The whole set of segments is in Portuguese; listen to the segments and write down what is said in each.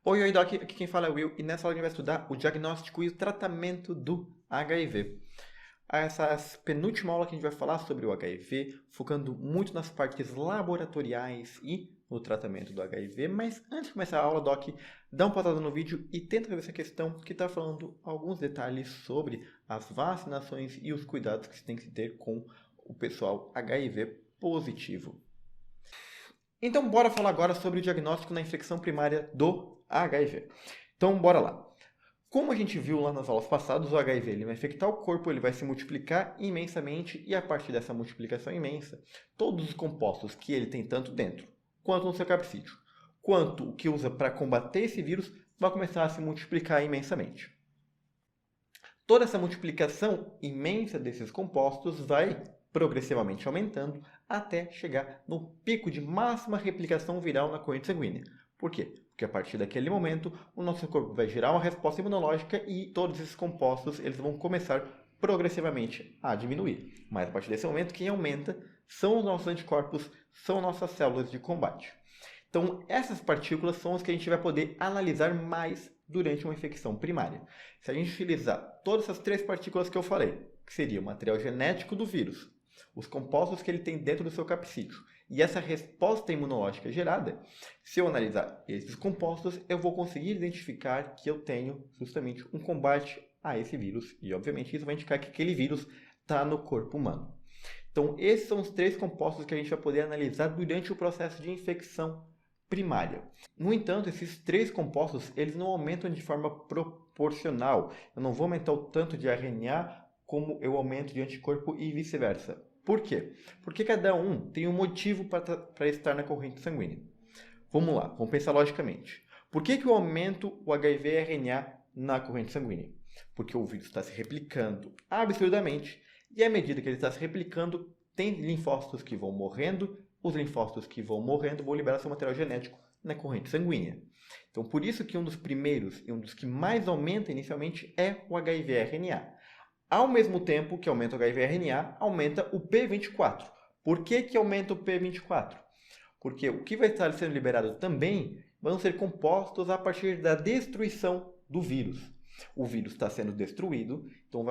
Oi, oi, Doc, aqui quem fala é o Will, e nessa aula a gente vai estudar o diagnóstico e o tratamento do HIV. Essa penúltima aula que a gente vai falar sobre o HIV, focando muito nas partes laboratoriais e no tratamento do HIV, mas antes de começar a aula, Doc, dá uma pausada no vídeo e tenta rever essa questão que está falando alguns detalhes sobre as vacinações e os cuidados que se tem que ter com o pessoal HIV positivo. Então, bora falar agora sobre o diagnóstico na infecção primária do HIV. Então, bora lá. Como a gente viu lá nas aulas passadas, o HIV ele vai infectar o corpo, ele vai se multiplicar imensamente e a partir dessa multiplicação imensa, todos os compostos que ele tem tanto dentro, quanto no seu capsídeo, quanto o que usa para combater esse vírus, vai começar a se multiplicar imensamente. Toda essa multiplicação imensa desses compostos vai progressivamente aumentando até chegar no pico de máxima replicação viral na corrente sanguínea. Por quê? Porque a partir daquele momento, o nosso corpo vai gerar uma resposta imunológica e todos esses compostos eles vão começar progressivamente a diminuir. Mas a partir desse momento, quem aumenta são os nossos anticorpos, são nossas células de combate. Então, essas partículas são as que a gente vai poder analisar mais durante uma infecção primária. Se a gente utilizar todas essas três partículas que eu falei, que seria o material genético do vírus, os compostos que ele tem dentro do seu capsídeo e essa resposta imunológica gerada, se eu analisar esses compostos, eu vou conseguir identificar que eu tenho justamente um combate a esse vírus e, obviamente, isso vai indicar que aquele vírus está no corpo humano. Então, esses são os três compostos que a gente vai poder analisar durante o processo de infecção primária. No entanto, esses três compostos eles não aumentam de forma proporcional. Eu não vou aumentar o tanto de RNA como eu aumento de anticorpo e vice-versa. Por quê? Porque cada um tem um motivo para estar na corrente sanguínea. Vamos lá, vamos pensar logicamente. Por que eu aumento o HIV-RNA na corrente sanguínea? Porque o vírus está se replicando absurdamente e à medida que ele está se replicando, tem linfócitos que vão morrendo, os linfócitos que vão morrendo vão liberar seu material genético na corrente sanguínea. Então, por isso que um dos primeiros e um dos que mais aumenta inicialmente é o HIV-RNA. Ao mesmo tempo que aumenta o HIV-RNA, aumenta o P24. Por que aumenta o P24? Porque o que vai estar sendo liberado também vão ser compostos a partir da destruição do vírus. O vírus está sendo destruído, então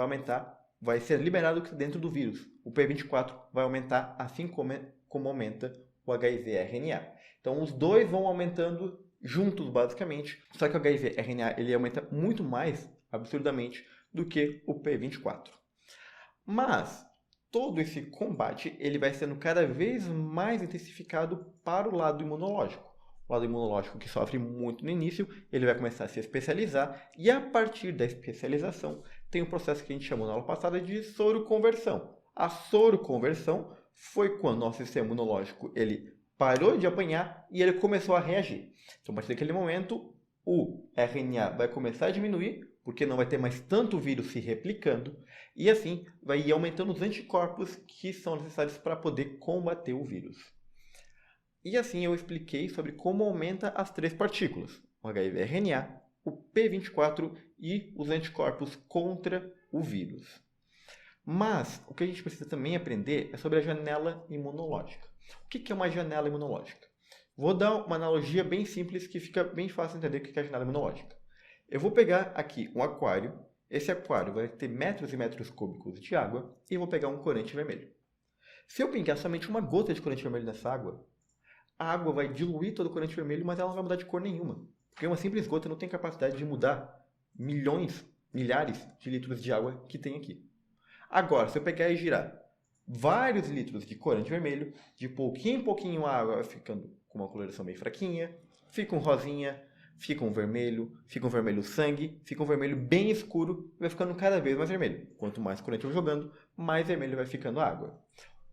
vai ser liberado dentro do vírus. O P24 vai aumentar assim como aumenta o HIV-RNA. Então os dois vão aumentando juntos basicamente, só que o HIV-RNA ele aumenta muito mais, absurdamente, do que o P24. Mas todo esse combate ele vai sendo cada vez mais intensificado para o lado imunológico. O lado imunológico que sofre muito no início, ele vai começar a se especializar e a partir da especialização tem um processo que a gente chamou na aula passada de soroconversão. A soroconversão foi quando o nosso sistema imunológico ele parou de apanhar e ele começou a reagir. Então, a partir daquele momento, o RNA vai começar a diminuir, porque não vai ter mais tanto vírus se replicando, e assim vai ir aumentando os anticorpos que são necessários para poder combater o vírus. E assim eu expliquei sobre como aumenta as três partículas, o HIV-RNA, o P24 e os anticorpos contra o vírus. Mas o que a gente precisa também aprender é sobre a janela imunológica. O que é uma janela imunológica? Vou dar uma analogia bem simples que fica bem fácil de entender o que é a janela imunológica. Eu vou pegar aqui um aquário, esse aquário vai ter metros e metros cúbicos de água e vou pegar um corante vermelho. Se eu pingar somente uma gota de corante vermelho nessa água, a água vai diluir todo o corante vermelho, mas ela não vai mudar de cor nenhuma. Porque uma simples gota não tem capacidade de mudar milhões, milhares de litros de água que tem aqui. Agora, se eu pegar e girar vários litros de corante vermelho, de pouquinho em pouquinho a água vai ficando com uma coloração bem fraquinha, fica um rosinha, fica um vermelho sangue, fica um vermelho bem escuro e vai ficando cada vez mais vermelho. Quanto mais corante eu vou jogando, mais vermelho vai ficando a água.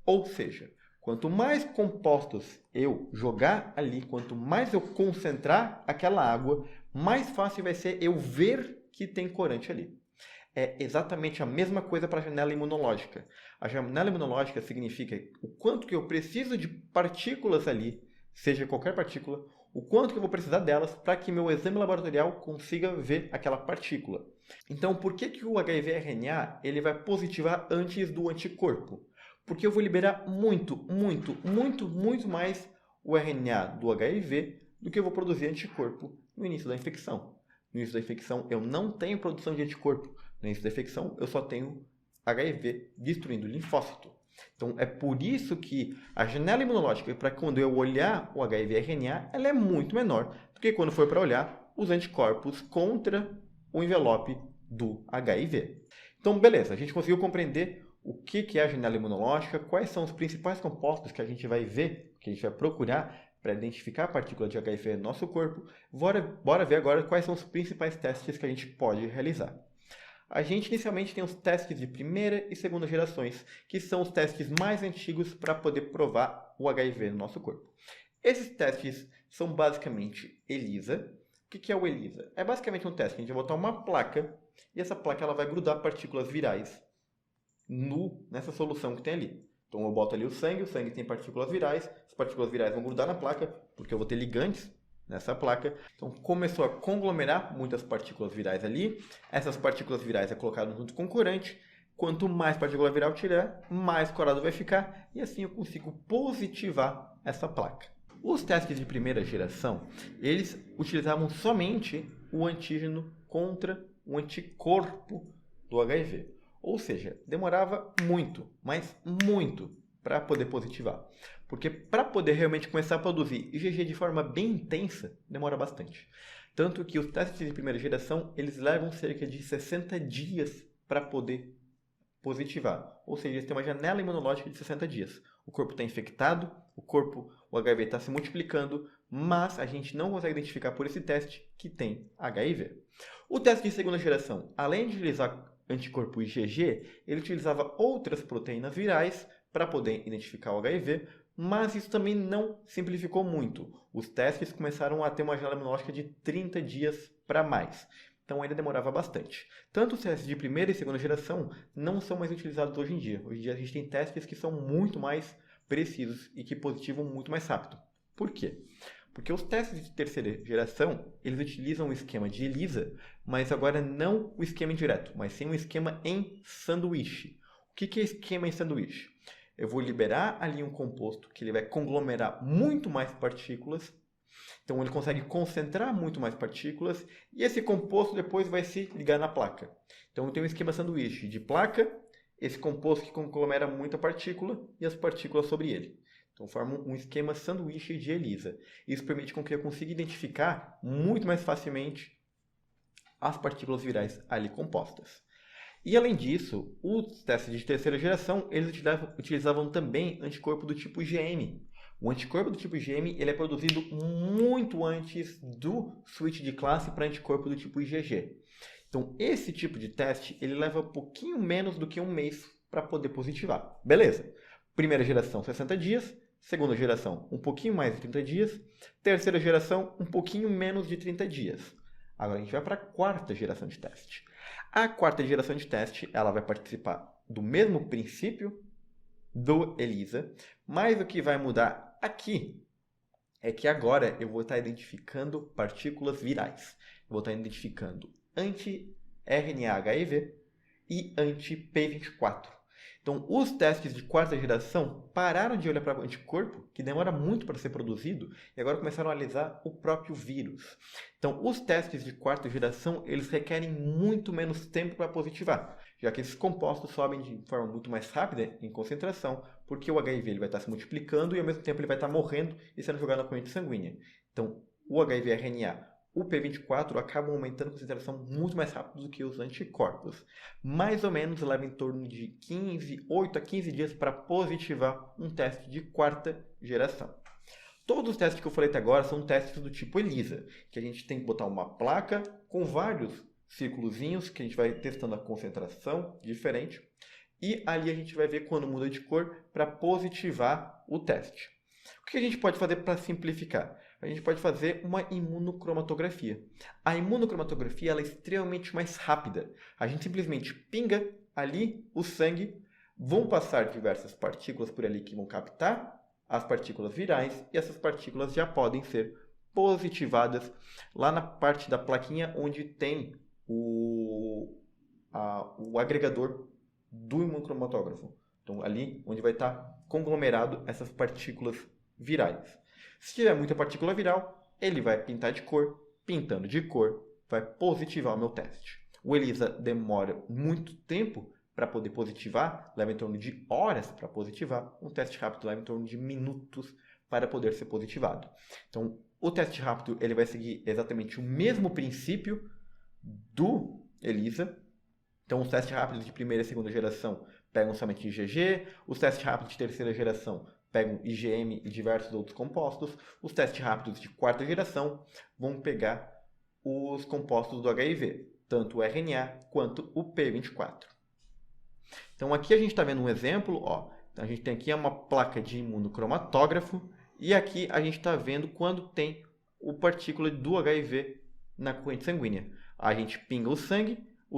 Ou seja, quanto mais compostos eu jogar ali, quanto mais eu concentrar aquela água, mais fácil vai ser eu ver que tem corante ali. É exatamente a mesma coisa para a janela imunológica. A janela imunológica significa o quanto que eu preciso de partículas ali, seja qualquer partícula, o quanto que eu vou precisar delas para que meu exame laboratorial consiga ver aquela partícula. Então, por que o HIV-RNA ele vai positivar antes do anticorpo? Porque eu vou liberar muito mais o RNA do HIV do que eu vou produzir anticorpo no início da infecção. No início da infecção, eu não tenho produção de anticorpo. No início da infecção, eu só tenho HIV destruindo linfócito. Então, é por isso que a janela imunológica, para quando eu olhar o HIV-RNA, ela é muito menor do que quando for para olhar os anticorpos contra o envelope do HIV. Então, beleza, a gente conseguiu compreender o que é a janela imunológica, quais são os principais compostos que a gente vai procurar para identificar a partícula de HIV no nosso corpo. Bora ver agora quais são os principais testes que a gente pode realizar. A gente inicialmente tem os testes de primeira e segunda gerações, que são os testes mais antigos para poder provar o HIV no nosso corpo. Esses testes são basicamente ELISA. O que é o ELISA? É basicamente um teste que a gente vai botar uma placa e essa placa ela vai grudar partículas virais nessa solução que tem ali. Então eu boto ali o sangue tem partículas virais, as partículas virais vão grudar na placa, porque eu vou ter ligantes nessa placa. Então começou a conglomerar muitas partículas virais ali, essas partículas virais é colocado junto com o corante, quanto mais partícula viral tirar, mais corado vai ficar, e assim eu consigo positivar essa placa. Os testes de primeira geração, eles utilizavam somente o antígeno contra o anticorpo do HIV. Ou seja, demorava muito, mas muito, para poder positivar. Porque para poder realmente começar a produzir IgG de forma bem intensa, demora bastante. Tanto que os testes de primeira geração, eles levam cerca de 60 dias para poder positivar. Ou seja, eles têm uma janela imunológica de 60 dias. O corpo está infectado, o HIV está se multiplicando, mas a gente não consegue identificar por esse teste que tem HIV. O teste de segunda geração, além de utilizar anticorpo IgG, ele utilizava outras proteínas virais para poder identificar o HIV, mas isso também não simplificou muito. Os testes começaram a ter uma janela imunológica de 30 dias para mais. Então ainda demorava bastante. Tanto os testes de primeira e segunda geração não são mais utilizados hoje em dia. Hoje em dia a gente tem testes que são muito mais precisos e que positivam muito mais rápido. Por quê? Porque os testes de terceira geração, eles utilizam o esquema de ELISA, mas agora não o esquema indireto, mas sim um esquema em sanduíche. O que é esquema em sanduíche? Eu vou liberar ali um composto que ele vai conglomerar muito mais partículas, então ele consegue concentrar muito mais partículas, e esse composto depois vai se ligar na placa. Então eu tenho um esquema sanduíche de placa, esse composto que conglomera muita partícula e as partículas sobre ele. Então forma um esquema sanduíche de ELISA. Isso permite com que eu consiga identificar muito mais facilmente as partículas virais ali compostas. E além disso, os testes de terceira geração, eles utilizavam também anticorpo do tipo IgM. O anticorpo do tipo IgM ele é produzido muito antes do switch de classe para anticorpo do tipo IgG. Então esse tipo de teste ele leva um pouquinho menos do que um mês para poder positivar. Beleza. Primeira geração, 60 dias. Segunda geração, um pouquinho mais de 30 dias. Terceira geração, um pouquinho menos de 30 dias. Agora a gente vai para a quarta geração de teste. A quarta geração de teste ela vai participar do mesmo princípio do ELISA, mas o que vai mudar aqui é que agora eu vou estar identificando partículas virais. Eu vou estar identificando anti-RNA HIV e anti-P24. Então, os testes de quarta geração pararam de olhar para o anticorpo, que demora muito para ser produzido, e agora começaram a analisar o próprio vírus. Então, os testes de quarta geração, eles requerem muito menos tempo para positivar, já que esses compostos sobem de forma muito mais rápida em concentração, porque o HIV ele vai estar se multiplicando e ao mesmo tempo ele vai estar morrendo e sendo jogado na corrente sanguínea. Então, o HIV-RNA, o P24 acabam aumentando a concentração muito mais rápido do que os anticorpos. Mais ou menos leva em torno de 8 a 15 dias para positivar um teste de quarta geração. Todos os testes que eu falei até agora são testes do tipo ELISA, que a gente tem que botar uma placa com vários círculozinhos que a gente vai testando a concentração diferente e ali a gente vai ver quando muda de cor para positivar o teste. O que a gente pode fazer para simplificar? A gente pode fazer uma imunocromatografia. A imunocromatografia ela é extremamente mais rápida. A gente simplesmente pinga ali o sangue, vão passar diversas partículas por ali que vão captar as partículas virais e essas partículas já podem ser positivadas lá na parte da plaquinha onde tem o agregador do imunocromatógrafo. Então ali onde vai estar conglomerado essas partículas virais. Se tiver muita partícula viral, ele vai pintar de cor, pintando de cor, vai positivar o meu teste. O ELISA demora muito tempo para poder positivar, leva em torno de horas para positivar. Um teste rápido leva em torno de minutos para poder ser positivado. Então, o teste rápido ele vai seguir exatamente o mesmo princípio do ELISA. Então, os testes rápidos de primeira e segunda geração pegam somente IgG, os testes rápidos de terceira geração pegam IgM e diversos outros compostos, os testes rápidos de quarta geração vão pegar os compostos do HIV, tanto o RNA quanto o P24. Então, aqui a gente está vendo um exemplo, ó. Então, a gente tem aqui uma placa de imunocromatógrafo e aqui a gente está vendo quando tem o partícula do HIV na corrente sanguínea. A gente pinga o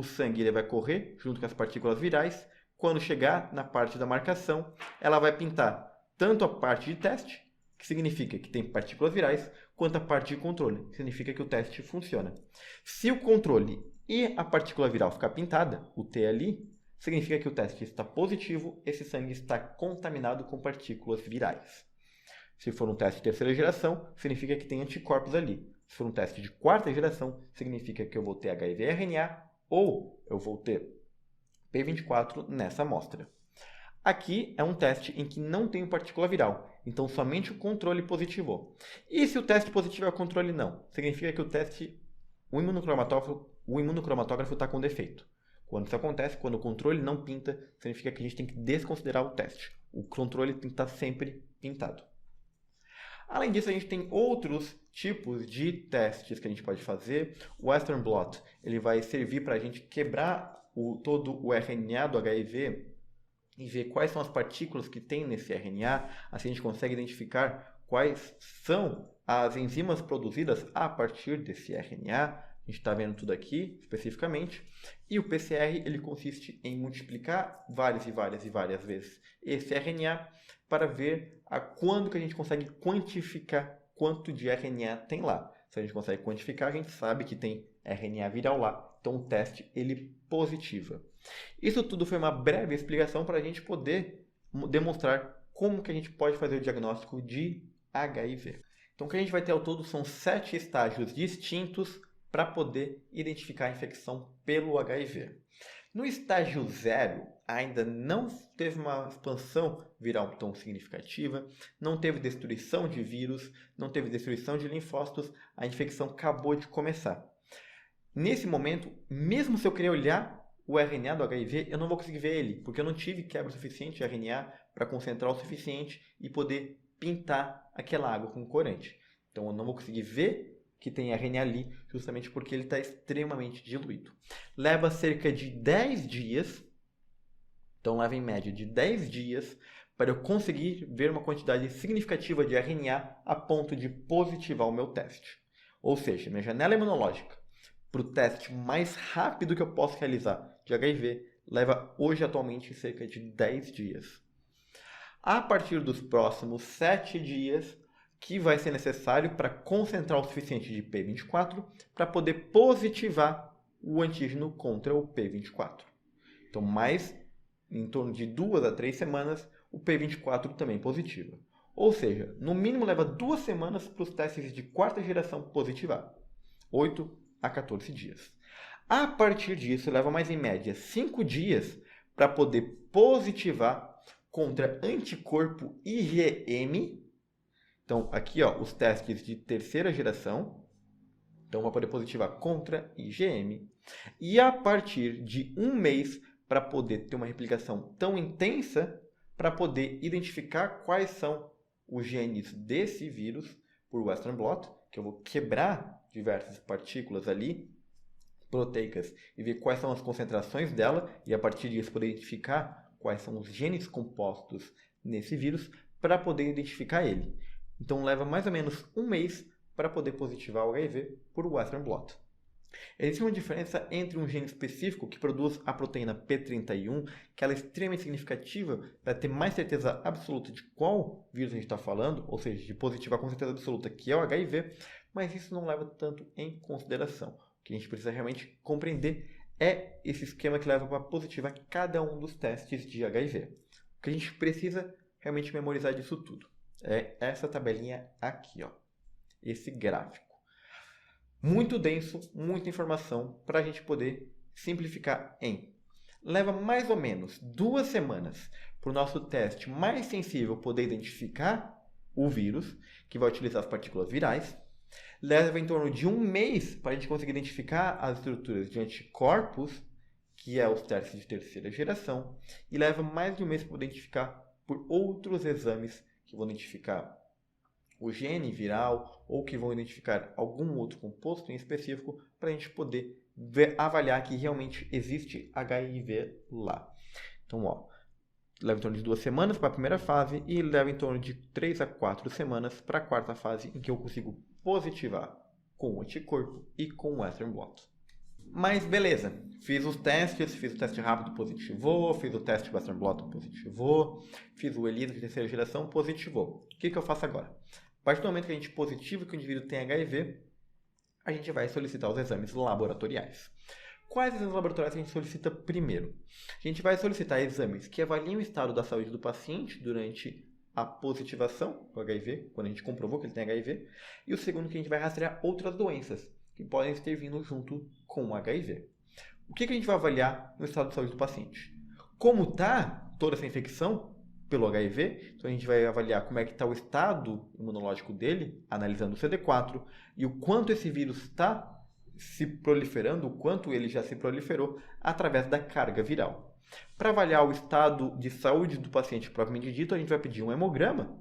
sangue ele vai correr junto com as partículas virais. Quando chegar na parte da marcação, ela vai pintar tanto a parte de teste, que significa que tem partículas virais, quanto a parte de controle, que significa que o teste funciona. Se o controle e a partícula viral ficar pintada, o T ali, significa que o teste está positivo, esse sangue está contaminado com partículas virais. Se for um teste de terceira geração, significa que tem anticorpos ali. Se for um teste de quarta geração, significa que eu vou ter HIV-RNA ou eu vou ter P24 nessa amostra. Aqui é um teste em que não tem partícula viral, então somente o controle positivou. E se o teste positivo é o controle não? Significa que o imunocromatógrafo está com defeito. Quando isso acontece, quando o controle não pinta, significa que a gente tem que desconsiderar o teste. O controle tem que estar sempre pintado. Além disso, a gente tem outros tipos de testes que a gente pode fazer. O Western blot ele vai servir para a gente quebrar todo o RNA do HIV e ver quais são as partículas que tem nesse RNA. Assim a gente consegue identificar quais são as enzimas produzidas a partir desse RNA. A gente está vendo tudo aqui especificamente. E o PCR ele consiste em multiplicar várias vezes esse RNA para ver a quando que a gente consegue quantificar quanto de RNA tem lá. Se a gente consegue quantificar, a gente sabe que tem RNA viral lá. Então o teste ele positiva. Isso tudo foi uma breve explicação para a gente poder demonstrar como que a gente pode fazer o diagnóstico de HIV. Então o que a gente vai ter ao todo são 7 estágios distintos para poder identificar a infecção pelo HIV. No estágio 0, ainda não teve uma expansão viral tão significativa, não teve destruição de vírus, não teve destruição de linfócitos, a infecção acabou de começar. Nesse momento, mesmo se eu querer olhar o RNA do HIV, eu não vou conseguir ver ele, porque eu não tive quebra suficiente de RNA para concentrar o suficiente e poder pintar aquela água com corante. Então eu não vou conseguir ver que tem RNA ali, justamente porque ele está extremamente diluído. Leva cerca de 10 dias, então leva em média de 10 dias, para eu conseguir ver uma quantidade significativa de RNA a ponto de positivar o meu teste. Ou seja, minha janela imunológica para o teste mais rápido que eu posso realizar de HIV leva hoje atualmente cerca de 10 dias. A partir dos próximos 7 dias, que vai ser necessário para concentrar o suficiente de P24 para poder positivar o antígeno contra o P24. Então, mais em torno de 2 a 3 semanas, o P24 também positiva. Ou seja, no mínimo leva 2 semanas para os testes de quarta geração positivar. 8 a 14 dias. A partir disso, leva mais em média 5 dias para poder positivar contra anticorpo IgM. Então, aqui ó, os testes de terceira geração. Então, vai poder positivar contra IgM. E a partir de 1 mês, para poder ter uma replicação tão intensa, para poder identificar quais são os genes desse vírus por Western blot, que eu vou quebrar diversas partículas ali, proteicas, e ver quais são as concentrações dela, e a partir disso poder identificar quais são os genes compostos nesse vírus, para poder identificar ele. Então leva mais ou menos 1 mês para poder positivar o HIV por Western blot. Existe uma diferença entre um gene específico que produz a proteína P31, que ela é extremamente significativa para ter mais certeza absoluta de qual vírus a gente está falando, ou seja, de positivar com certeza absoluta que é o HIV, mas isso não leva tanto em consideração. O que a gente precisa realmente compreender é esse esquema que leva para positivar cada um dos testes de HIV. O que a gente precisa realmente memorizar disso tudo é essa tabelinha aqui, ó. esse gráfico. Muito denso, muita informação para a gente poder simplificar em. Leva mais ou menos 2 semanas para o nosso teste mais sensível poder identificar o vírus, que vai utilizar as partículas virais. Leva em torno de 1 mês para a gente conseguir identificar as estruturas de anticorpos, que é os testes de terceira geração. E leva mais de 1 mês para identificar por outros exames que vão identificar o gene viral ou que vão identificar algum outro composto em específico para a gente poder avaliar que realmente existe HIV lá. Então, leva em torno de 2 semanas para a primeira fase e leva em torno de 3 a 4 semanas para a quarta fase, em que eu consigo positivar com o anticorpo e com o Western blot. Mas beleza, fiz os testes, fiz o teste rápido, positivou, fiz o teste Western blot, positivou, fiz o ELISA de terceira geração, positivou. O que eu faço agora? A partir do momento que a gente positiva que o indivíduo tem HIV, a gente vai solicitar os exames laboratoriais. Quais exames laboratoriais a gente solicita primeiro? A gente vai solicitar exames que avaliem o estado da saúde do paciente durante a positivação do HIV, quando a gente comprovou que ele tem HIV, e o segundo que a gente vai rastrear outras doenças que podem estar vindo junto com o HIV. O que a gente vai avaliar no estado de saúde do paciente? Como está toda essa infecção pelo HIV, então a gente vai avaliar como é que está o estado imunológico dele, analisando o CD4, e o quanto esse vírus está se proliferando, o quanto ele já se proliferou, através da carga viral. Para avaliar o estado de saúde do paciente propriamente dito, a gente vai pedir um hemograma,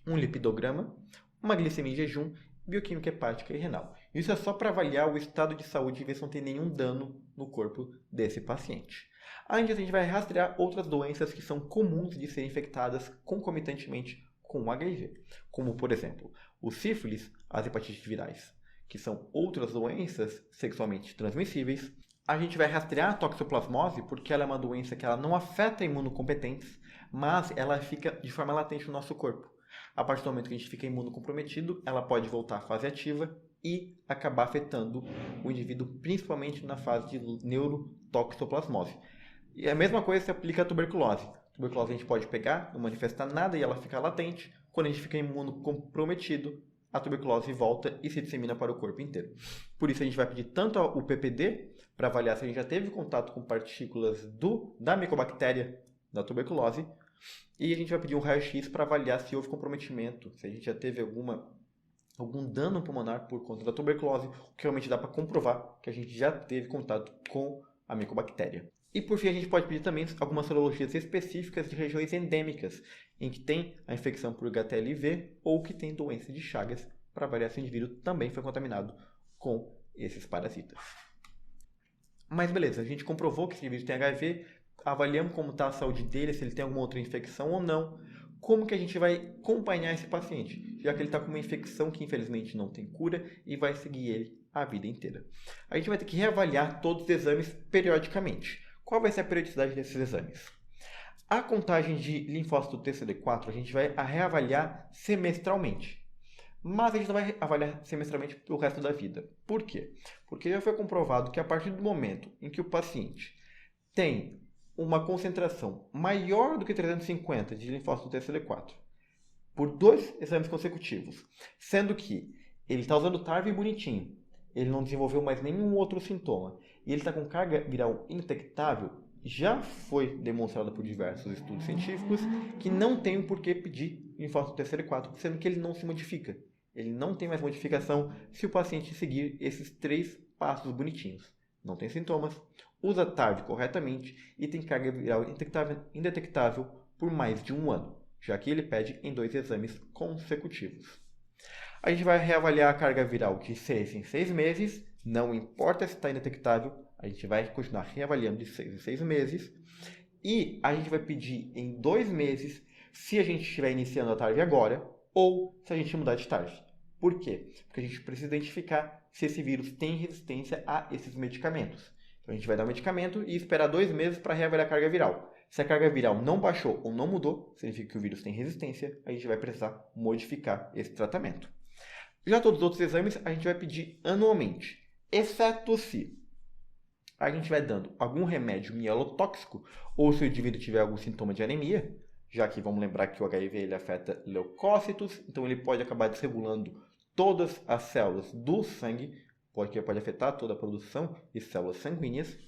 um lipidograma, uma glicemia em jejum, bioquímica hepática e renal. Isso é só para avaliar o estado de saúde e ver se não tem nenhum dano no corpo desse paciente. Além disso, a gente vai rastrear outras doenças que são comuns de serem infectadas concomitantemente com o HIV, como, por exemplo, o sífilis, as hepatites virais, que são outras doenças sexualmente transmissíveis. A gente vai rastrear a toxoplasmose porque ela é uma doença que ela não afeta imunocompetentes, mas ela fica de forma latente no nosso corpo. A partir do momento que a gente fica imunocomprometido, ela pode voltar à fase ativa e acabar afetando o indivíduo, principalmente na fase de neurotoxoplasmose. E a mesma coisa se aplica à tuberculose. A tuberculose a gente pode pegar, não manifestar nada e ela fica latente. Quando a gente fica imunocomprometido, a tuberculose volta e se dissemina para o corpo inteiro. Por isso a gente vai pedir tanto o PPD, para avaliar se a gente já teve contato com partículas da micobactéria da tuberculose, e a gente vai pedir um raio-x para avaliar se houve comprometimento, se a gente já teve algum dano pulmonar por conta da tuberculose, o que realmente dá para comprovar que a gente já teve contato com a micobactéria. E por fim, a gente pode pedir também algumas sorologias específicas de regiões endêmicas, em que tem a infecção por HTLV ou que tem doença de Chagas, para avaliar se o indivíduo também foi contaminado com esses parasitas. Mas beleza, a gente comprovou que esse indivíduo tem HIV, avaliamos como está a saúde dele, se ele tem alguma outra infecção ou não. Como que a gente vai acompanhar esse paciente, já que ele está com uma infecção que infelizmente não tem cura e vai seguir ele a vida inteira. A gente vai ter que reavaliar todos os exames periodicamente. Qual vai ser a periodicidade desses exames? A contagem de linfócito TCD4 a gente vai reavaliar semestralmente. Mas a gente não vai avaliar semestralmente pelo resto da vida. Por quê? Porque já foi comprovado que a partir do momento em que o paciente tem uma concentração maior do que 350 de linfócito TCD4 por 2 exames consecutivos, sendo que ele está usando TARV bonitinho, ele não desenvolveu mais nenhum outro sintoma, e ele está com carga viral indetectável, já foi demonstrado por diversos estudos científicos que não tem por que pedir linfócito TCD4, sendo que ele não se modifica. Ele não tem mais modificação se o paciente seguir esses 3 passos bonitinhos. Não tem sintomas, usa TARV corretamente e tem carga viral indetectável por mais de 1 ano, já que ele pede em 2 exames consecutivos. A gente vai reavaliar a carga viral de 6 em 6 meses, não importa se está indetectável, a gente vai continuar reavaliando de 6 em 6 meses. E a gente vai pedir em 2 meses se a gente estiver iniciando a TARV agora ou se a gente mudar de TARV. Por quê? Porque a gente precisa identificar se esse vírus tem resistência a esses medicamentos. Então a gente vai dar o medicamento e esperar 2 meses para reavaliar a carga viral. Se a carga viral não baixou ou não mudou, significa que o vírus tem resistência, a gente vai precisar modificar esse tratamento. Já todos os outros exames a gente vai pedir anualmente, exceto se a gente vai dando algum remédio mielotóxico ou se o indivíduo tiver algum sintoma de anemia, já que vamos lembrar que o HIV ele afeta leucócitos, então ele pode acabar desregulando todas as células do sangue, porque pode afetar toda a produção de células sanguíneas.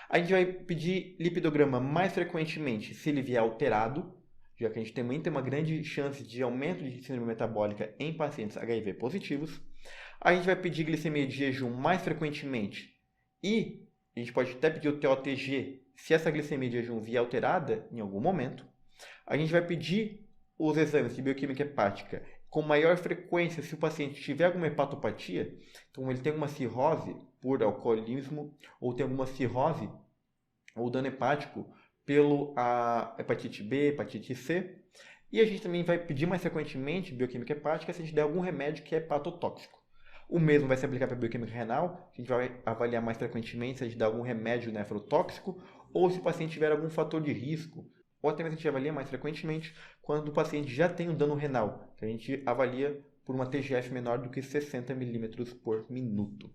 A gente vai pedir lipidograma mais frequentemente se ele vier alterado, já que a gente também tem uma grande chance de aumento de síndrome metabólica em pacientes HIV positivos. A gente vai pedir glicemia de jejum mais frequentemente e a gente pode até pedir o TOTG se essa glicemia de jejum vier alterada em algum momento. A gente vai pedir os exames de bioquímica hepática com maior frequência se o paciente tiver alguma hepatopatia, então ele tem uma cirrose por alcoolismo ou tem alguma cirrose ou dano hepático pela hepatite B, hepatite C. E a gente também vai pedir mais frequentemente bioquímica hepática se a gente der algum remédio que é hepatotóxico. O mesmo vai se aplicar para a bioquímica renal, a gente vai avaliar mais frequentemente se a gente dá algum remédio nefrotóxico ou se o paciente tiver algum fator de risco, ou até mesmo a gente avalia mais frequentemente quando o paciente já tem um dano renal, que a gente avalia por uma TGF menor do que 60 ml por minuto.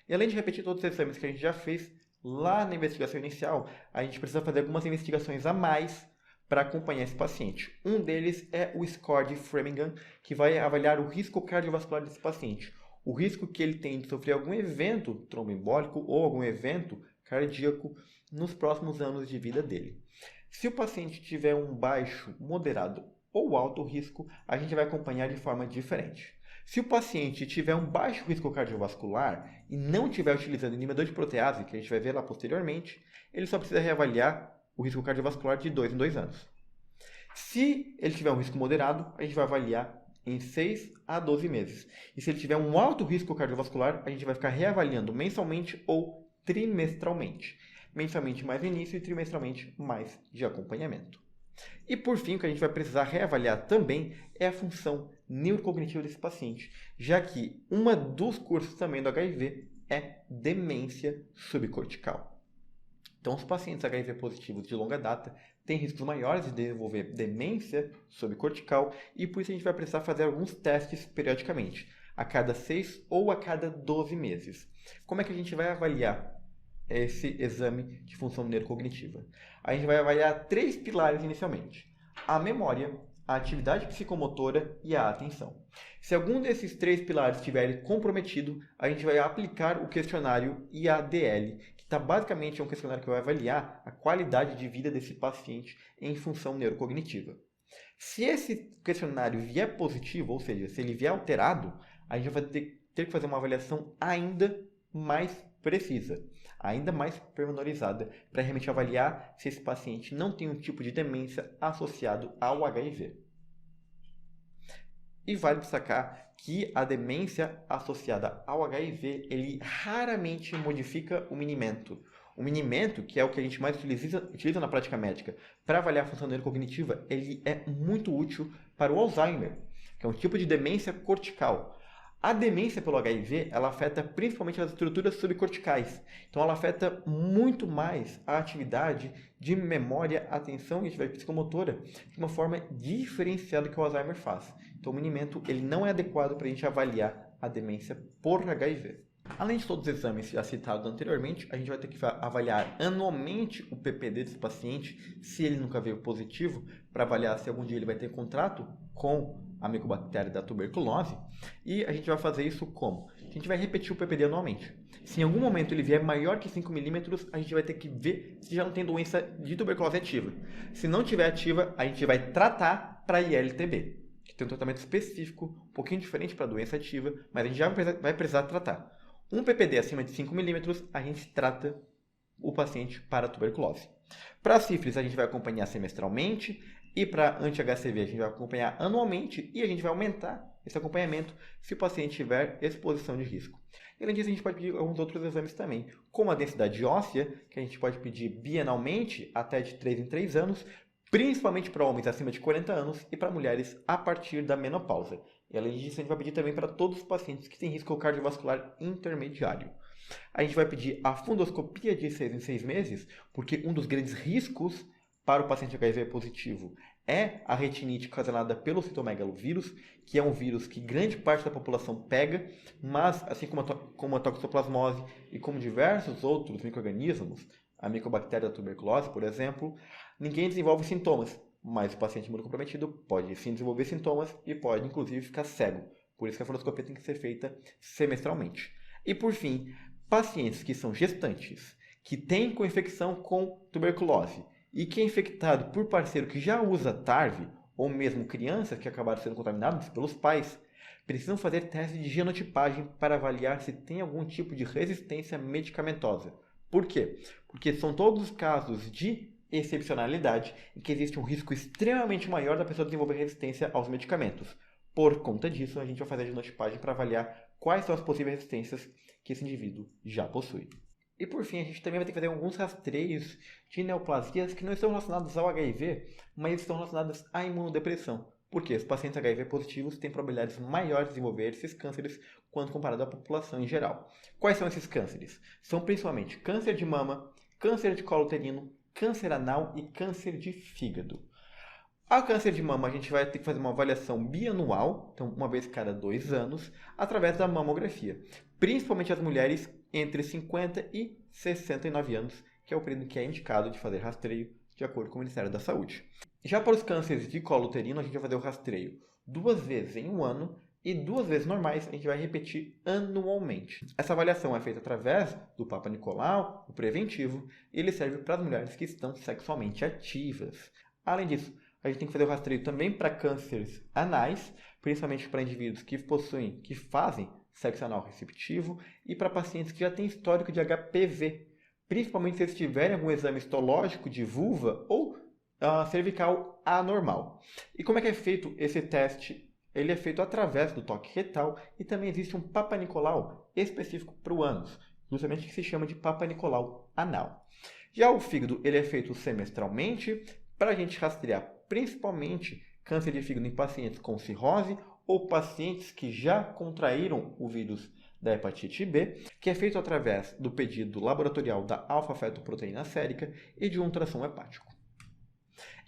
E além de repetir todos os exames que a gente já fez lá na investigação inicial, a gente precisa fazer algumas investigações a mais para acompanhar esse paciente. Um deles é o score de Framingham, que vai avaliar o risco cardiovascular desse paciente. O risco que ele tem de sofrer algum evento tromboembólico ou algum evento cardíaco nos próximos anos de vida dele. Se o paciente tiver um baixo, moderado ou alto risco, a gente vai acompanhar de forma diferente. Se o paciente tiver um baixo risco cardiovascular e não estiver utilizando inibidor de protease, que a gente vai ver lá posteriormente, ele só precisa reavaliar o risco cardiovascular de 2 em 2 anos. Se ele tiver um risco moderado, a gente vai avaliar em 6 a 12 meses. E se ele tiver um alto risco cardiovascular, a gente vai ficar reavaliando mensalmente ou trimestralmente. Mensalmente mais no início e trimestralmente mais de acompanhamento. E por fim, o que a gente vai precisar reavaliar também é a função neurocognitiva desse paciente, já que uma dos cursos também do HIV é demência subcortical. Então, os pacientes HIV positivos de longa data têm riscos maiores de desenvolver demência subcortical e por isso a gente vai precisar fazer alguns testes periodicamente, a cada 6 ou a cada 12 meses. Como é que a gente vai avaliar esse exame de função neurocognitiva? A gente vai avaliar 3 pilares inicialmente: a memória, a atividade psicomotora e a atenção. Se algum desses 3 pilares estiver comprometido, a gente vai aplicar o questionário IADL, que basicamente é um questionário que vai avaliar a qualidade de vida desse paciente em função neurocognitiva. Se esse questionário vier positivo, ou seja, se ele vier alterado, a gente vai ter que fazer uma avaliação ainda mais precisa, ainda mais pormenorizada, para realmente avaliar se esse paciente não tem um tipo de demência associado ao HIV. E vale destacar que a demência associada ao HIV, ele raramente modifica o minimento. O minimento, que é o que a gente mais utiliza na prática médica para avaliar a função neurocognitiva, ele é muito útil para o Alzheimer, que é um tipo de demência cortical. A demência pelo HIV, ela afeta principalmente as estruturas subcorticais. Então, ela afeta muito mais a atividade de memória, atenção e atividade psicomotora de uma forma diferenciada que o Alzheimer faz. Então, o minimento ele não é adequado para a gente avaliar a demência por HIV. Além de todos os exames já citados anteriormente, a gente vai ter que avaliar anualmente o PPD desse paciente, se ele nunca veio positivo, para avaliar se algum dia ele vai ter contato com a micobactéria da tuberculose. E a gente vai fazer isso como? A gente vai repetir o PPD anualmente. Se em algum momento ele vier maior que 5 milímetros, a gente vai ter que ver se já não tem doença de tuberculose ativa. Se não tiver ativa, a gente vai tratar para ILTB, que tem um tratamento específico, um pouquinho diferente para a doença ativa, mas a gente já vai precisar tratar. Um PPD acima de 5 milímetros, a gente trata o paciente para tuberculose. Para a sífilis, a gente vai acompanhar semestralmente, e para anti-HCV, a gente vai acompanhar anualmente, e a gente vai aumentar esse acompanhamento se o paciente tiver exposição de risco. E, além disso, a gente pode pedir alguns outros exames também, como a densidade óssea, que a gente pode pedir bienalmente, até de 3 em 3 anos, principalmente para homens acima de 40 anos e para mulheres a partir da menopausa. E além disso, a gente vai pedir também para todos os pacientes que têm risco cardiovascular intermediário. A gente vai pedir a fundoscopia de 6 em 6 meses, porque um dos grandes riscos para o paciente HIV positivo é a retinite causada pelo citomegalovírus, que é um vírus que grande parte da população pega, mas assim como a toxoplasmose e como diversos outros micro-organismos, a micobactéria da tuberculose, por exemplo, ninguém desenvolve sintomas, mas o paciente imunocomprometido pode sim desenvolver sintomas e pode inclusive ficar cego Por isso que a fluoroscopia tem que ser feita semestralmente. E por fim, pacientes que são gestantes, que têm co-infecção com tuberculose e que é infectado por parceiro que já usa TARV, ou mesmo crianças que acabaram sendo contaminadas pelos pais, precisam fazer teste de genotipagem para avaliar se tem algum tipo de resistência medicamentosa. Por quê? Porque são todos casos de excepcionalidade em que existe um risco extremamente maior da pessoa desenvolver resistência aos medicamentos. Por conta disso, a gente vai fazer a genotipagem para avaliar quais são as possíveis resistências que esse indivíduo já possui. E por fim, a gente também vai ter que fazer alguns rastreios de neoplasias que não estão relacionadas ao HIV, mas estão relacionadas à imunodepressão. Porque os pacientes HIV positivos têm probabilidades maiores de desenvolver esses cânceres quando comparado à população em geral. Quais são esses cânceres? São principalmente câncer de mama, câncer de colo uterino, câncer anal e câncer de fígado. Ao câncer de mama, a gente vai ter que fazer uma avaliação bianual, então uma vez cada 2 anos, através da mamografia. Principalmente as mulheres entre 50 e 69 anos, que é o período que é indicado de fazer rastreio, de acordo com o Ministério da Saúde. Já para os cânceres de colo uterino, a gente vai fazer o rastreio 2 vezes em um ano e 2 vezes normais a gente vai repetir anualmente. Essa avaliação é feita através do Papa Nicolau, o preventivo, e ele serve para as mulheres que estão sexualmente ativas. Além disso, a gente tem que fazer o rastreio também para cânceres anais, principalmente para indivíduos que fazem sexo anal receptivo e para pacientes que já têm histórico de HPV, principalmente se eles tiverem algum exame histológico de vulva ou cervical anormal. E como é que é feito esse teste? Ele é feito através do toque retal e também existe um Papa Nicolau específico para o ânus, justamente que se chama de Papa Nicolau anal. Já o fígado ele é feito semestralmente para a gente rastrear principalmente câncer de fígado em pacientes com cirrose ou pacientes que já contraíram o vírus da hepatite B, que é feito através do pedido laboratorial da alfa-fetoproteína sérica e de um ultrassom hepático.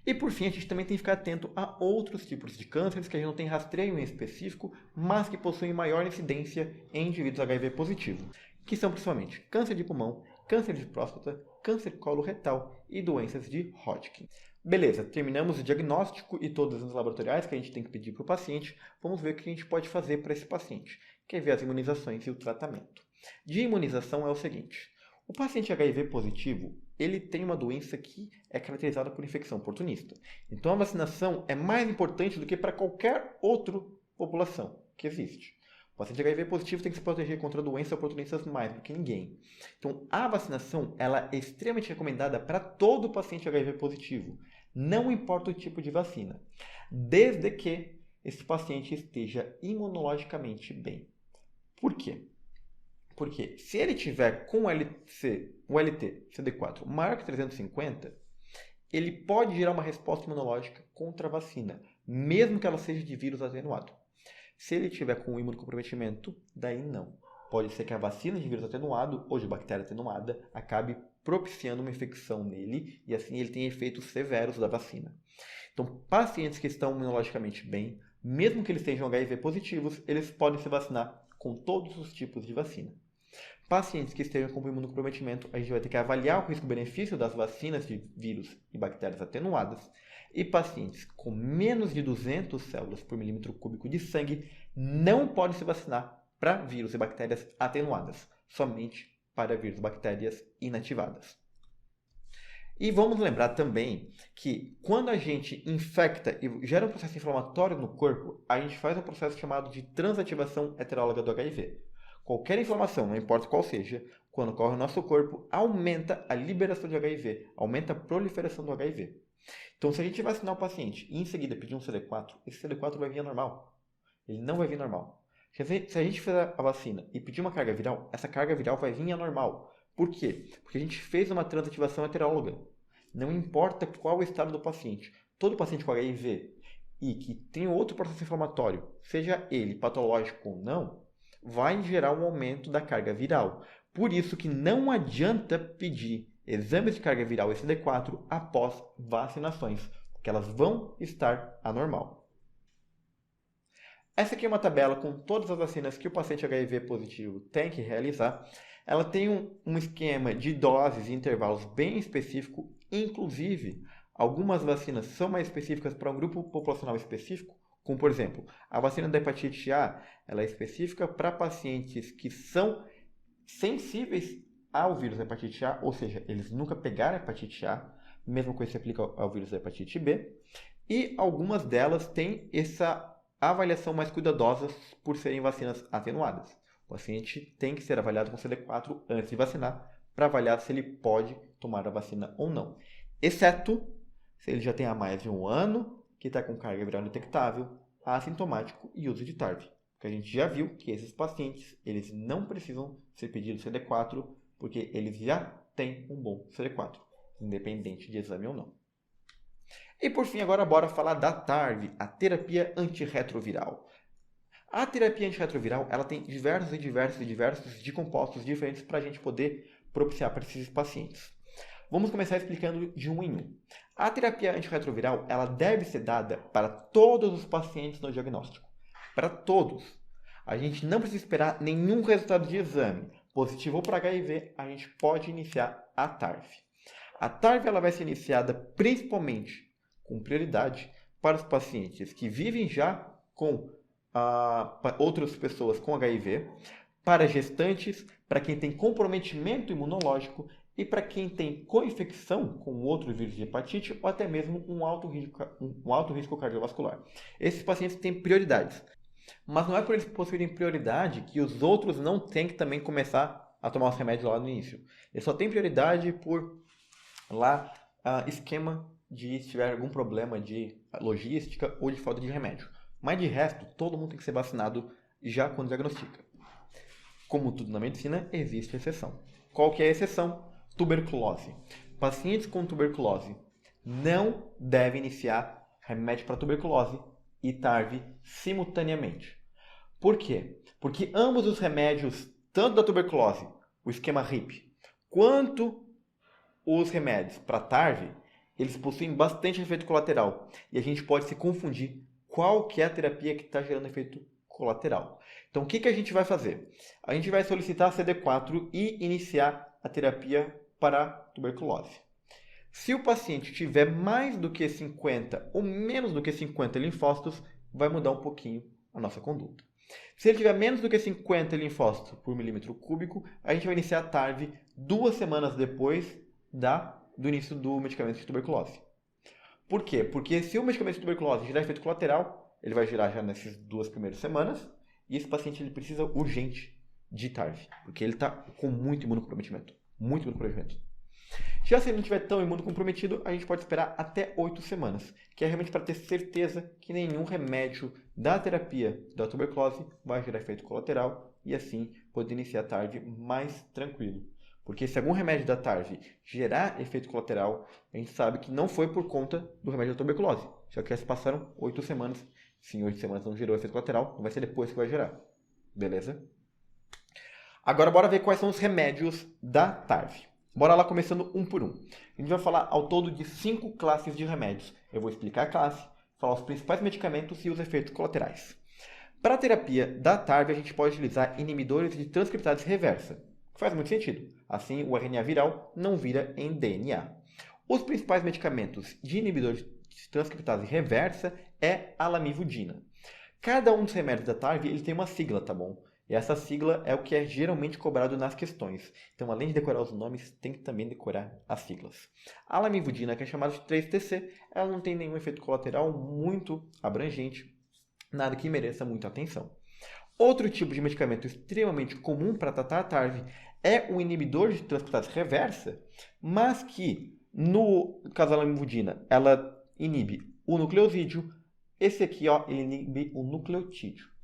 E por fim, a gente também tem que ficar atento a outros tipos de cânceres que a gente não tem rastreio em específico, mas que possuem maior incidência em indivíduos HIV positivo, que são principalmente câncer de pulmão, câncer de próstata, câncer coloretal e doenças de Hodgkin. Beleza, terminamos o diagnóstico e todos os laboratoriais que a gente tem que pedir para o paciente. Vamos ver o que a gente pode fazer para esse paciente, que é ver as imunizações e o tratamento. De imunização é o seguinte: o paciente HIV positivo, ele tem uma doença que é caracterizada por infecção oportunista. Então a vacinação é mais importante do que para qualquer outra população que existe. O paciente HIV positivo tem que se proteger contra doenças oportunistas mais do que ninguém. Então a vacinação ela é extremamente recomendada para todo paciente HIV positivo. Não importa o tipo de vacina, desde que esse paciente esteja imunologicamente bem. Por quê? Porque se ele tiver com o LT CD4 maior que 350, ele pode gerar uma resposta imunológica contra a vacina, mesmo que ela seja de vírus atenuado. Se ele tiver com o imunocomprometimento, daí não. Pode ser que a vacina de vírus atenuado ou de bactéria atenuada acabe propiciando uma infecção nele e assim ele tem efeitos severos da vacina. Então, pacientes que estão imunologicamente bem, mesmo que eles sejam HIV positivos, eles podem se vacinar com todos os tipos de vacina. Pacientes que estejam com imunocomprometimento, a gente vai ter que avaliar o risco-benefício das vacinas de vírus e bactérias atenuadas. E pacientes com menos de 200 células por milímetro cúbico de sangue não podem se vacinar para vírus e bactérias atenuadas, somente para vírus e bactérias inativadas. E vamos lembrar também que quando a gente infecta e gera um processo inflamatório no corpo, a gente faz um processo chamado de transativação heteróloga do HIV. Qualquer inflamação, não importa qual seja, quando ocorre no nosso corpo, aumenta a liberação de HIV, aumenta a proliferação do HIV. Então, se a gente vacinar o paciente e em seguida pedir um CD4, esse CD4 vai vir anormal. Ele não vai vir normal. Se a gente fizer a vacina e pedir uma carga viral, essa carga viral vai vir anormal. Por quê? Porque a gente fez uma transativação heteróloga. Não importa qual o estado do paciente. Todo paciente com HIV e que tem outro processo inflamatório, seja ele patológico ou não, vai gerar um aumento da carga viral. Por isso que não adianta pedir exames de carga viral e CD4 após vacinações, porque elas vão estar anormal. Essa aqui é uma tabela com todas as vacinas que o paciente HIV positivo tem que realizar. Ela tem um esquema de doses e intervalos bem específico, inclusive algumas vacinas são mais específicas para um grupo populacional específico, Como, por exemplo, a vacina da hepatite A, ela é específica para pacientes que são sensíveis ao vírus da hepatite A, ou seja, eles nunca pegaram hepatite A, mesma coisa se aplica ao vírus da hepatite B, e algumas delas têm essa avaliação mais cuidadosa por serem vacinas atenuadas. O paciente tem que ser avaliado com CD4 antes de vacinar, para avaliar se ele pode tomar a vacina ou não. Exceto se ele já tem há mais de um ano, que está com carga viral detectável, assintomático e uso de TARV. Porque a gente já viu que esses pacientes, eles não precisam ser pedidos CD4, porque eles já têm um bom CD4, independente de exame ou não. E por fim, agora bora falar da TARV, a terapia antirretroviral. A terapia antirretroviral, ela tem diversos de compostos diferentes para a gente poder propiciar para esses pacientes. Vamos começar explicando de um em um. A terapia antirretroviral, ela deve ser dada para todos os pacientes no diagnóstico. Para todos. A gente não precisa esperar nenhum resultado de exame. Positivo ou para HIV, a gente pode iniciar a TARV. A TARV ela vai ser iniciada principalmente com prioridade para os pacientes que vivem já com outras pessoas com HIV, para gestantes, para quem tem comprometimento imunológico e para quem tem co-infecção com outro vírus de hepatite ou até mesmo um alto risco cardiovascular. Esses pacientes têm prioridades. Mas não é por eles possuírem prioridade que os outros não têm que também começar a tomar os remédios lá no início. Eles só têm prioridade por lá esquema de se tiver algum problema de logística ou de falta de remédio. Mas de resto, todo mundo tem que ser vacinado já quando diagnostica. Como tudo na medicina, existe exceção. Qual que é a exceção? Tuberculose. Pacientes com tuberculose não devem iniciar remédio para tuberculose e TARV simultaneamente. Por quê? Porque ambos os remédios, tanto da tuberculose, o esquema RIP, quanto os remédios para TARV, eles possuem bastante efeito colateral. E a gente pode se confundir qual que é a terapia que está gerando efeito colateral. Então, o que a gente vai fazer? A gente vai solicitar CD4 e iniciar a terapia para tuberculose. Se o paciente tiver mais do que 50 ou menos do que 50 linfócitos, vai mudar um pouquinho a nossa conduta. Se ele tiver menos do que 50 linfócitos por milímetro cúbico, a gente vai iniciar a TARV 2 semanas depois do início do medicamento de tuberculose. Por quê? Porque se o medicamento de tuberculose gerar efeito colateral, ele vai gerar já nessas 2 primeiras semanas, e esse paciente ele precisa urgente de TARV, porque ele está com muito imunocomprometimento. Muito imunocomprometimento. Já se ele não estiver tão imunocomprometido, a gente pode esperar até 8 semanas, que é realmente para ter certeza que nenhum remédio da terapia da tuberculose vai gerar efeito colateral e assim poder iniciar a TARV mais tranquilo. Porque se algum remédio da TARV gerar efeito colateral, a gente sabe que não foi por conta do remédio da tuberculose. Já que já se passaram 8 semanas. Se em 8 semanas não gerou efeito colateral, não vai ser depois que vai gerar. Beleza? Agora bora ver quais são os remédios da TARV. Bora lá começando um por um. A gente vai falar ao todo de 5 classes de remédios. Eu vou explicar a classe, falar os principais medicamentos e os efeitos colaterais. Para a terapia da TARV, a gente pode utilizar inibidores de transcriptase reversa, que faz muito sentido. Assim, o RNA viral não vira em DNA. Os principais medicamentos de inibidor de transcriptase reversa é a lamivudina. Cada um dos remédios da TARV ele tem uma sigla, tá bom? E essa sigla é o que é geralmente cobrado nas questões. Então, além de decorar os nomes, tem que também decorar as siglas. A lamivudina, que é chamada de 3-TC, ela não tem nenhum efeito colateral muito abrangente, nada que mereça muita atenção. Outro tipo de medicamento extremamente comum para tratar a TARV é o inibidor de transcriptase reversa, mas que, no caso da lamivudina, ela inibe o nucleosídeo. Esse aqui, ó, ele inibe o nucleotídeo.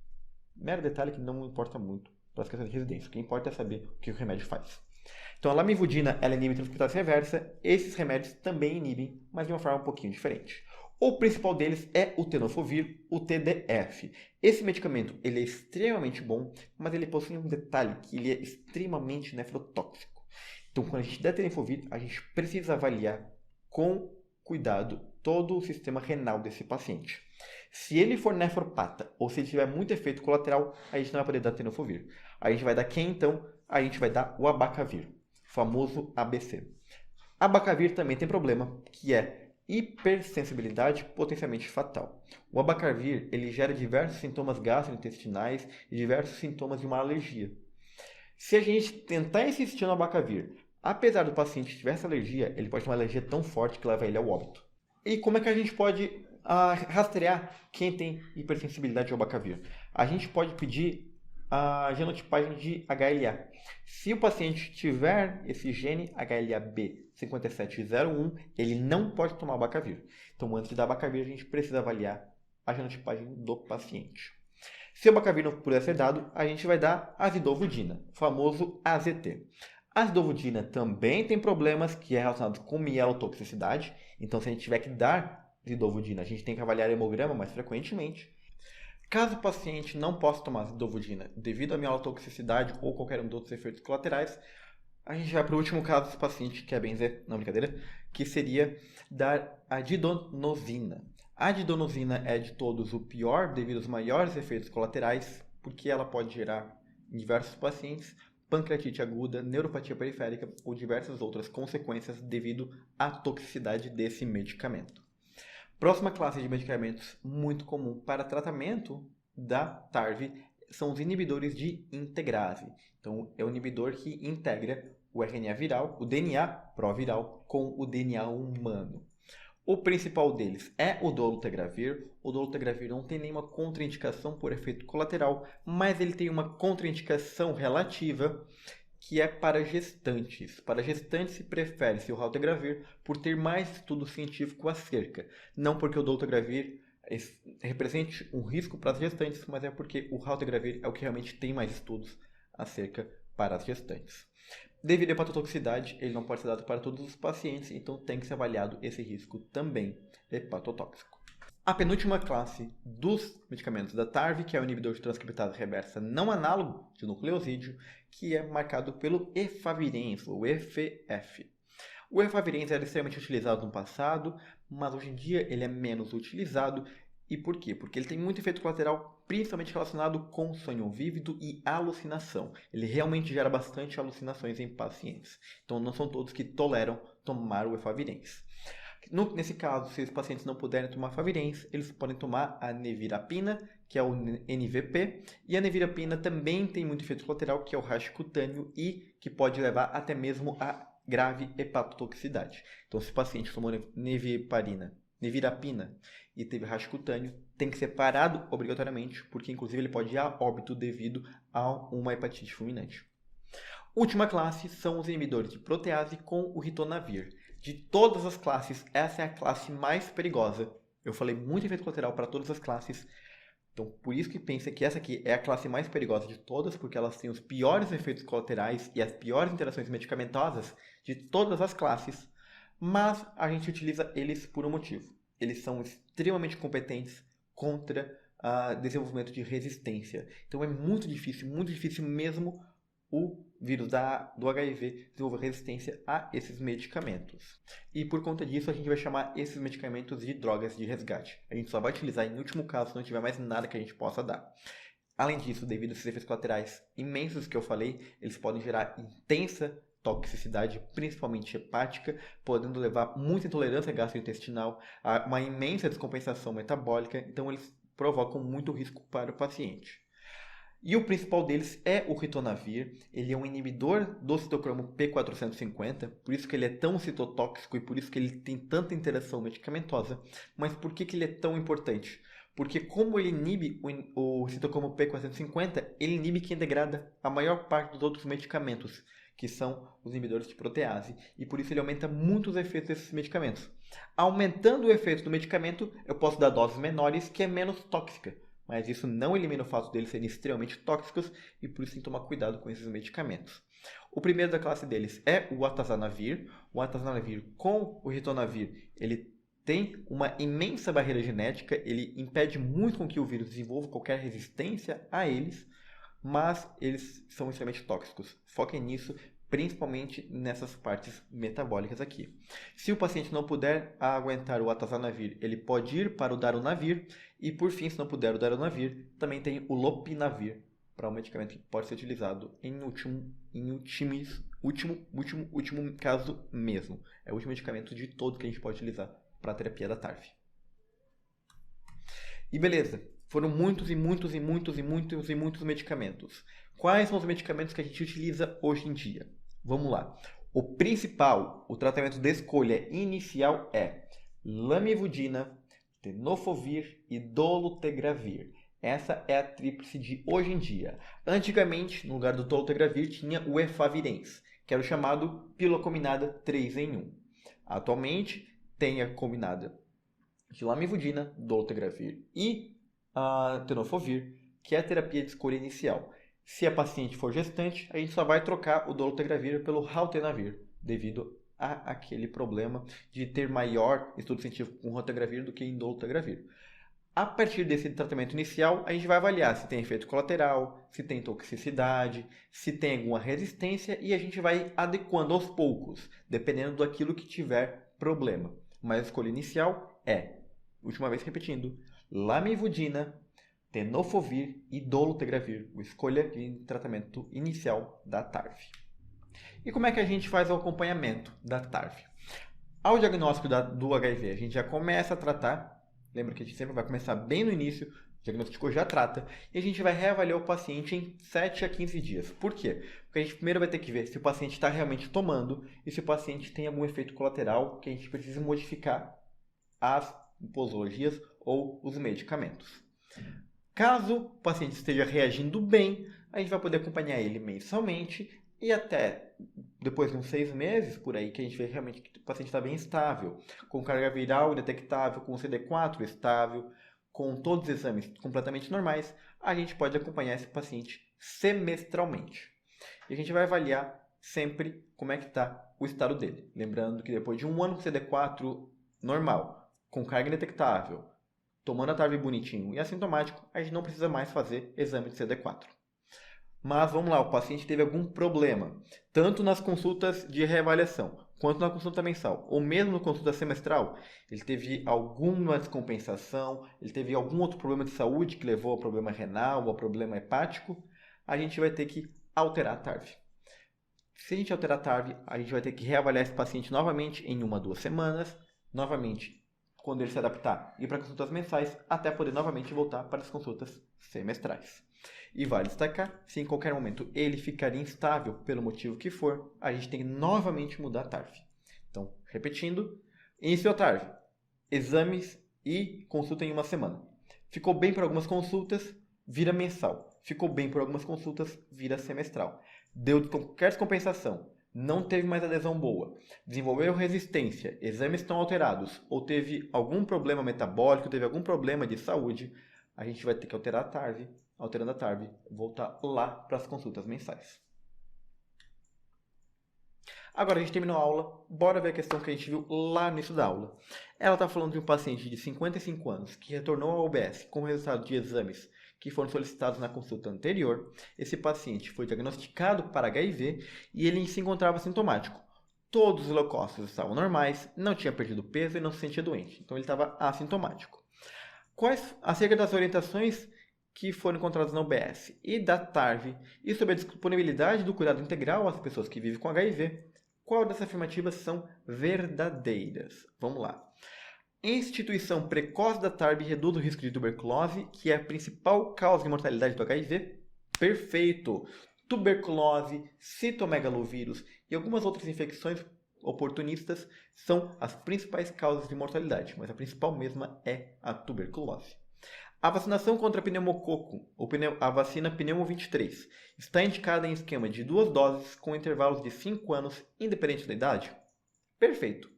Mero detalhe que não importa muito para as questões de residência. O que importa é saber o que o remédio faz. Então, a lamivudina, ela inibe transcriptase reversa. Esses remédios também inibem, mas de uma forma um pouquinho diferente. O principal deles é o tenofovir, o TDF. Esse medicamento ele é extremamente bom, mas ele possui um detalhe, que ele é extremamente nefrotóxico. Então, quando a gente der tenofovir, a gente precisa avaliar com cuidado todo o sistema renal desse paciente. Se ele for nefropata ou se ele tiver muito efeito colateral, a gente não vai poder dar tenofovir. A gente vai dar quem então? A gente vai dar o abacavir, famoso ABC. Abacavir também tem problema, que é hipersensibilidade potencialmente fatal. O abacavir ele gera diversos sintomas gastrointestinais e diversos sintomas de uma alergia. Se a gente tentar insistir no abacavir, apesar do paciente tiver essa alergia, ele pode ter uma alergia tão forte que leva ele ao óbito. E como é que a gente pode rastrear quem tem hipersensibilidade ao abacavir? A gente pode pedir a genotipagem de HLA. Se o paciente tiver esse gene HLA-B 5701, ele não pode tomar abacavir. Então, antes de dar abacavir, a gente precisa avaliar a genotipagem do paciente. Se o abacavir não puder ser dado, a gente vai dar azidovudina, o famoso AZT. A azidovudina também tem problemas que é relacionado com mielotoxicidade. Então, se a gente tiver que dar azidovudina, a gente tem que avaliar hemograma mais frequentemente. Caso o paciente não possa tomar azidovudina devido à mielotoxicidade ou qualquer um dos outros efeitos colaterais, a gente vai para o último caso desse paciente, que é benzer, não brincadeira, que seria dar a didonosina. A didonosina é de todos o pior devido aos maiores efeitos colaterais, porque ela pode gerar em diversos pacientes pancreatite aguda, neuropatia periférica ou diversas outras consequências devido à toxicidade desse medicamento. Próxima classe de medicamentos muito comum para tratamento da TARV são os inibidores de integrase. Então, é o inibidor que integra o RNA viral, o DNA proviral, com o DNA humano. O principal deles é o dolutegravir. O dolutegravir não tem nenhuma contraindicação por efeito colateral, mas ele tem uma contraindicação relativa que é para gestantes. Para gestantes se prefere-se o raltegravir por ter mais estudo científico acerca. Não porque o dolutegravir represente um risco para as gestantes, mas é porque o raltegravir é o que realmente tem mais estudos acerca para as gestantes. Devido à hepatotoxicidade, ele não pode ser dado para todos os pacientes, então tem que ser avaliado esse risco também hepatotóxico. A penúltima classe dos medicamentos da TARV, que é o inibidor de transcriptase reversa não análogo de nucleosídeo, que é marcado pelo efavirenz, ou EFF. O efavirenz era extremamente utilizado no passado, mas hoje em dia ele é menos utilizado. E por quê? Porque ele tem muito efeito colateral, principalmente relacionado com sonho vívido e alucinação. Ele realmente gera bastante alucinações em pacientes. Então não são todos que toleram tomar o efavirenz. Nesse caso, se os pacientes não puderem tomar efavirenz, eles podem tomar a nevirapina, que é o NVP, e a nevirapina também tem muito efeito colateral, que é o rash cutâneo e que pode levar até mesmo a grave hepatotoxicidade. Então, se o paciente tomou nevirapina e teve rash cutâneo, tem que ser parado obrigatoriamente, porque inclusive ele pode ir a óbito devido a uma hepatite fulminante. Última classe são os inibidores de protease com o ritonavir. De todas as classes, essa é a classe mais perigosa. Eu falei muito efeito colateral para todas as classes. Então, por isso que pensa que essa aqui é a classe mais perigosa de todas, porque elas têm os piores efeitos colaterais e as piores interações medicamentosas de todas as classes. Mas a gente utiliza eles por um motivo. Eles são extremamente competentes contra o desenvolvimento de resistência. Então, é muito difícil mesmo o vírus do HIV desenvolver resistência a esses medicamentos. E por conta disso, a gente vai chamar esses medicamentos de drogas de resgate. A gente só vai utilizar em último caso se não tiver mais nada que a gente possa dar. Além disso, devido a esses efeitos colaterais imensos que eu falei, eles podem gerar intensa toxicidade, principalmente hepática, podendo levar muita intolerância gastrointestinal, a uma imensa descompensação metabólica, então eles provocam muito risco para o paciente. E o principal deles é o ritonavir. Ele é um inibidor do citocromo P450, por isso que ele é tão citotóxico e por isso que ele tem tanta interação medicamentosa. Mas por que ele é tão importante? Porque como ele inibe o citocromo P450, ele inibe quem degrada a maior parte dos outros medicamentos, que são os inibidores de protease. E por isso ele aumenta muito os efeitos desses medicamentos. Aumentando o efeito do medicamento, eu posso dar doses menores, que é menos tóxica. Mas isso não elimina o fato deles serem extremamente tóxicos e por isso tem que tomar cuidado com esses medicamentos. O primeiro da classe deles é o atazanavir. O atazanavir com o ritonavir, ele tem uma imensa barreira genética, ele impede muito com que o vírus desenvolva qualquer resistência a eles, mas eles são extremamente tóxicos. Foquem nisso, principalmente nessas partes metabólicas aqui. Se o paciente não puder aguentar o atazanavir, ele pode ir para o darunavir. E por fim, se não puder o darunavir, também tem o lopinavir, para um medicamento que pode ser utilizado em último caso mesmo. É o último medicamento de todos que a gente pode utilizar para a terapia da TARV. E beleza, foram muitos medicamentos. Quais são os medicamentos que a gente utiliza hoje em dia? Vamos lá. O principal, o tratamento de escolha inicial é lamivudina, tenofovir e dolutegravir. Essa é a tríplice de hoje em dia. Antigamente, no lugar do dolutegravir, tinha o efavirenz, que era o chamado pílula combinada 3 em 1. Atualmente, tem a combinada de lamivudina, dolutegravir e tenofovir, que é a terapia de escolha inicial. Se a paciente for gestante, a gente só vai trocar o dolutegravir pelo raltenavir, devido àquele problema de ter maior estudo científico com raltenavir do que em dolutegravir. A partir desse tratamento inicial, a gente vai avaliar se tem efeito colateral, se tem toxicidade, se tem alguma resistência e a gente vai adequando aos poucos, dependendo daquilo que tiver problema. Mas a escolha inicial é, última vez repetindo, lamivudina, tenofovir e dolutegravir, a escolha de tratamento inicial da TARV. E como é que a gente faz o acompanhamento da TARV? Ao diagnóstico do HIV, a gente já começa a tratar. Lembra que a gente sempre vai começar bem no início, o diagnóstico já trata, e a gente vai reavaliar o paciente em 7 a 15 dias. Por quê? Porque a gente primeiro vai ter que ver se o paciente está realmente tomando e se o paciente tem algum efeito colateral que a gente precisa modificar as posologias ou os medicamentos. Caso o paciente esteja reagindo bem, a gente vai poder acompanhar ele mensalmente e até depois de uns 6 meses, por aí, que a gente vê realmente que o paciente está bem estável, com carga viral detectável, com CD4 estável, com todos os exames completamente normais, a gente pode acompanhar esse paciente semestralmente. E a gente vai avaliar sempre como é que está o estado dele. Lembrando que depois de 1 ano com CD4 normal, com carga indetectável, tomando a TARV bonitinho e assintomático, a gente não precisa mais fazer exame de CD4. Mas vamos lá, o paciente teve algum problema, tanto nas consultas de reavaliação, quanto na consulta mensal, ou mesmo na consulta semestral, ele teve alguma descompensação, ele teve algum outro problema de saúde que levou a problema renal ou a problema hepático, a gente vai ter que alterar a TARV. Se a gente alterar a TARV, a gente vai ter que reavaliar esse paciente novamente em 1 a 2 semanas, novamente quando ele se adaptar, ir para consultas mensais, até poder novamente voltar para as consultas semestrais. E vale destacar, se em qualquer momento ele ficar instável pelo motivo que for, a gente tem que novamente mudar a TARV. Então, repetindo, iniciou a TARV, exames e consulta em 1 semana. Ficou bem por algumas consultas, vira mensal. Ficou bem por algumas consultas, vira semestral. Deu qualquer descompensação, não teve mais adesão boa, desenvolveu resistência, exames estão alterados, ou teve algum problema metabólico, teve algum problema de saúde, a gente vai ter que alterar a TARV, alterando a TARV, voltar lá para as consultas mensais. Agora a gente terminou a aula, bora ver a questão que a gente viu lá no início da aula. Ela está falando de um paciente de 55 anos que retornou ao UBS com o resultado de exames que foram solicitados na consulta anterior. Esse paciente foi diagnosticado para HIV e ele se encontrava sintomático. Todos os leucócitos estavam normais, não tinha perdido peso e não se sentia doente. Então ele estava assintomático. Acerca das orientações que foram encontradas na UBS e da TARV e sobre a disponibilidade do cuidado integral às pessoas que vivem com HIV, qual dessas afirmativas são verdadeiras? Vamos lá. Instituição precoce da TARV reduz o risco de tuberculose, que é a principal causa de mortalidade do HIV? Perfeito! Tuberculose, citomegalovírus e algumas outras infecções oportunistas são as principais causas de mortalidade, mas a principal mesma é a tuberculose. A vacinação contra pneumococo, ou a vacina Pneumo 23, está indicada em esquema de 2 doses com intervalos de 5 anos, independente da idade? Perfeito.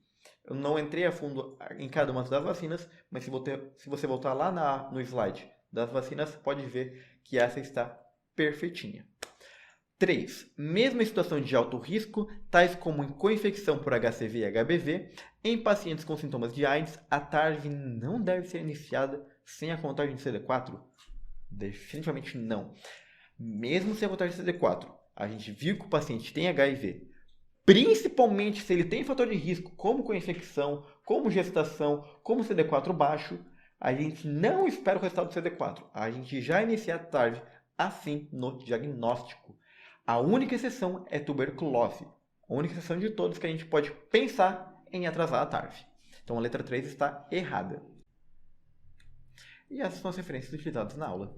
Eu não entrei a fundo em cada uma das vacinas, mas se você voltar lá no slide das vacinas, pode ver que essa está perfeitinha. 3. Mesmo em situação de alto risco, tais como em co-infecção por HCV e HBV, em pacientes com sintomas de AIDS, a TARV não deve ser iniciada sem a contagem de CD4? Definitivamente não. Mesmo sem a contagem de CD4, a gente viu que o paciente tem HIV, principalmente se ele tem fator de risco, como co-infecção, como gestação, como CD4 baixo, a gente não espera o resultado do CD4. A gente já inicia a TARV assim no diagnóstico. A única exceção é tuberculose. A única exceção de todos que a gente pode pensar em atrasar a TARV. Então a letra 3 está errada. E essas são as referências utilizadas na aula.